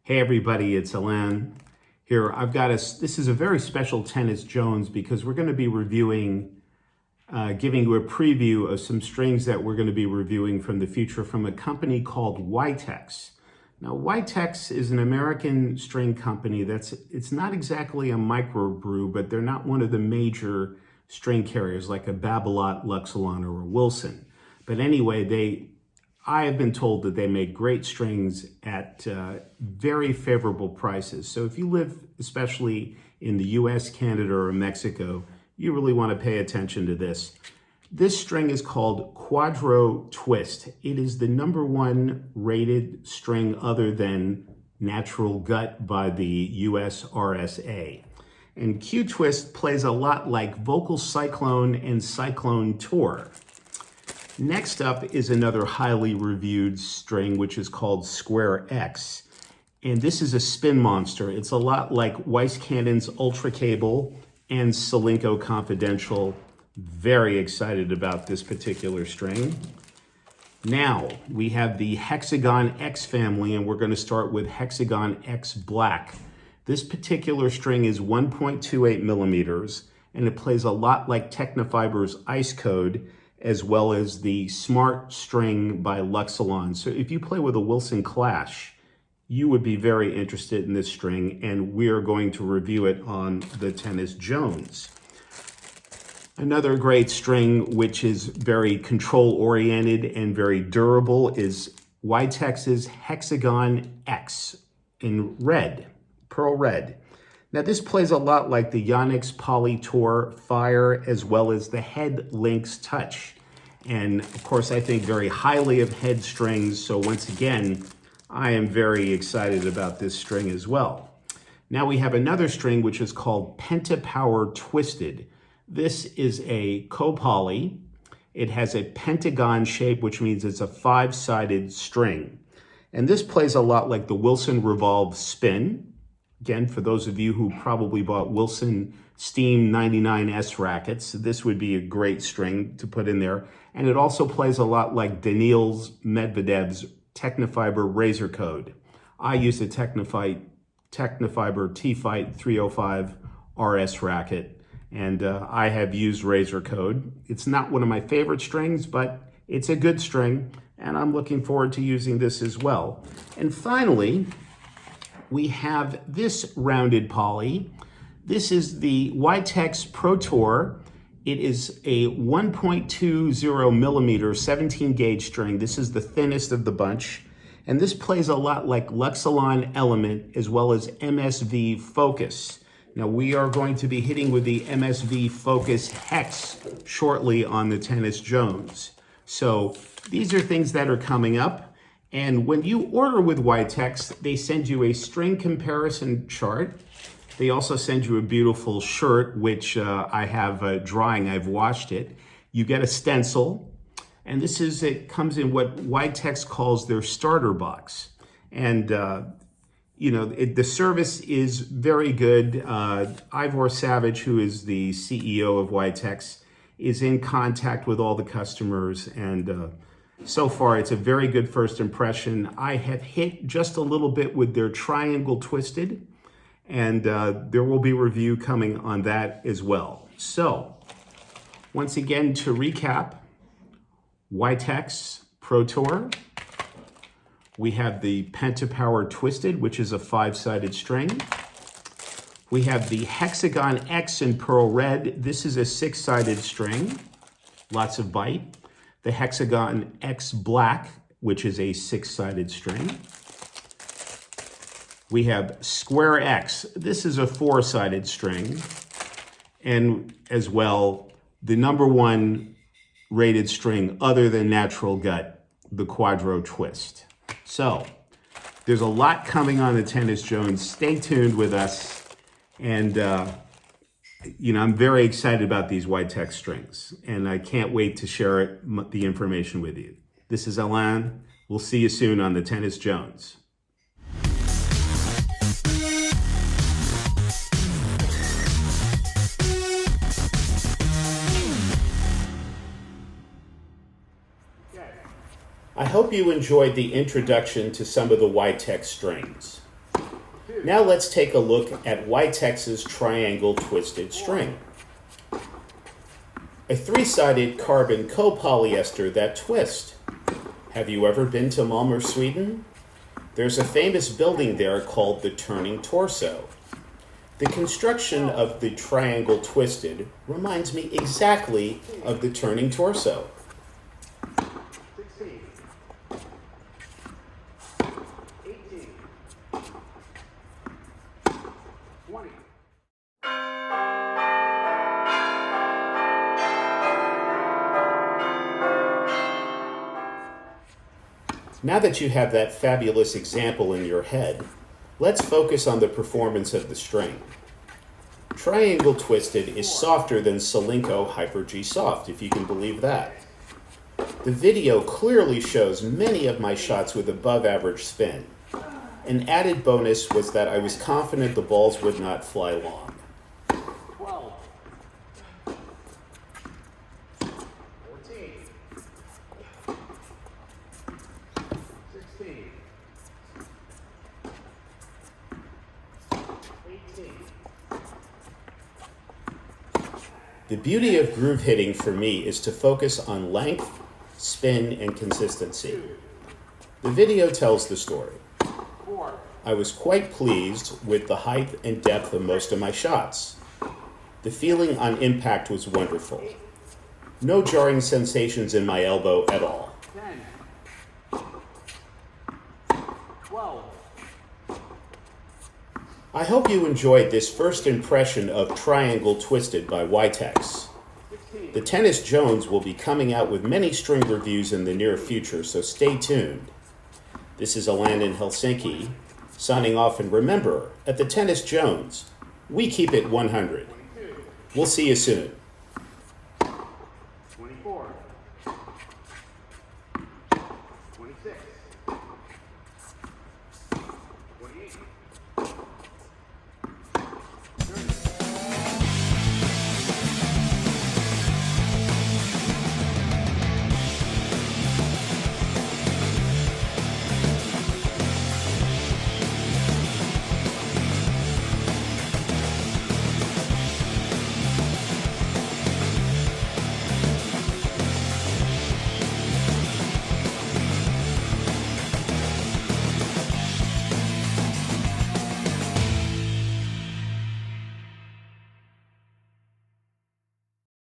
Hey everybody, it's Alain here. This is a very special Tennis Jones because we're going to be reviewing, giving you a preview of some strings that we're going to be reviewing from the future from a company called YTEX. Now, YTEX is an American string company it's not exactly a microbrew, but they're not one of the major string carriers like a Babolat, Luxilon, or a Wilson. But anyway, I have been told that they make great strings at very favorable prices. So if you live especially in the US, Canada, or Mexico, you really want to pay attention to this. This string is called Quadro Twist. It is the #1 rated string other than Natural Gut by the US RSA. And Q-Twist plays a lot like Vocal Cyclone and Cyclone Tour. Next up is another highly reviewed string, which is called Square X. And this is a spin monster. It's a lot like Weiss Cannon's Ultra Cable and Solinco Confidential. Very excited about this particular string. Now, we have the Hexagon X family, and we're going to start with Hexagon X Black. This particular string is 1.28 millimeters, and it plays a lot like Technofiber's Ice Code, as well as the Smart String by Luxilon. So if you play with a Wilson Clash, you would be very interested in this string, and we are going to review it on the Tennis Jones. Another great string, which is very control-oriented and very durable, is YTEX's Hexagon X in red, pearl red. Now this plays a lot like the Yonex Poly Tour Fire, as well as the Head Lynx Touch. And of course, I think very highly of Head strings. So once again, I am very excited about this string as well. Now we have another string, which is called Pentapower Twisted. This is a copoly. It has a pentagon shape, which means it's a 5-sided string. And this plays a lot like the Wilson Revolve Spin. Again, for those of you who probably bought Wilson Steam 99S rackets, this would be a great string to put in there. And it also plays a lot like Daniil Medvedev's Technofiber Razor Code. I use a Technofiber T-Fight 305 RS racket, and I have used Razor Code. It's not one of my favorite strings, but it's a good string, and I'm looking forward to using this as well. And finally, we have this rounded poly. This is the YTEX Pro Tour. It is a 1.20 millimeter 17 gauge string. This is the thinnest of the bunch. And this plays a lot like Luxilon Element as well as MSV Focus. Now we are going to be hitting with the MSV Focus Hex shortly on the Tennis Jones. So these are things that are coming up. And when you order with YTEX, they send you a string comparison chart. They also send you a beautiful shirt, which I have drying. I've washed it. You get a stencil, and it comes in what YTEX calls their starter box. And the service is very good. Ivor Savage, who is the CEO of YTEX, is in contact with all the customers, and so far, it's a very good first impression. I have hit just a little bit with their Triangle Twisted, and there will be a review coming on that as well. So, once again, to recap, YTEX Pro Tour. We have the Pentapower Twisted, which is a 5-sided string. We have the Hexagon X in pearl red. This is a 6-sided string, lots of bite. The Hexagon X Black, which is a 6-sided string. We have Square X. This is a 4-sided string. And as well, the #1 rated string other than Natural Gut, the Quadro Twist. So there's a lot coming on the Tennis Jones. Stay tuned with us. And I'm very excited about these YTEX strings, and I can't wait to share the information with you. This is Alain. We'll see you soon on the Tennis Jones. I hope you enjoyed the introduction to some of the YTEX strings. Now let's take a look at YTEX's triangle twisted string. A three-sided carbon copolyester that twists. Have you ever been to Malmö, Sweden? There's a famous building there called the Turning Torso. The construction of the triangle twisted reminds me exactly of the Turning Torso. 16, 18, 20. Now that you have that fabulous example in your head, let's focus on the performance of the string. Triangle twisted is softer than Solinco Hyper G Soft, if you can believe that. The video clearly shows many of my shots with above average spin. An added bonus was that I was confident the balls would not fly long. 12, 14, 16, 18. The beauty of groove hitting for me is to focus on length, spin, and consistency. The video tells the story. 4, I was quite pleased with the height and depth of most of my shots. The feeling on impact was wonderful. No jarring sensations in my elbow at all. 10, 12. I hope you enjoyed this first impression of Triangle Twisted by YTEX. The Tennis Jones will be coming out with many string reviews in the near future, so stay tuned. This is Alan in Helsinki, signing off, and remember, at the Tennis Jones, we keep it 100. We'll see you soon. 24, 26, 28.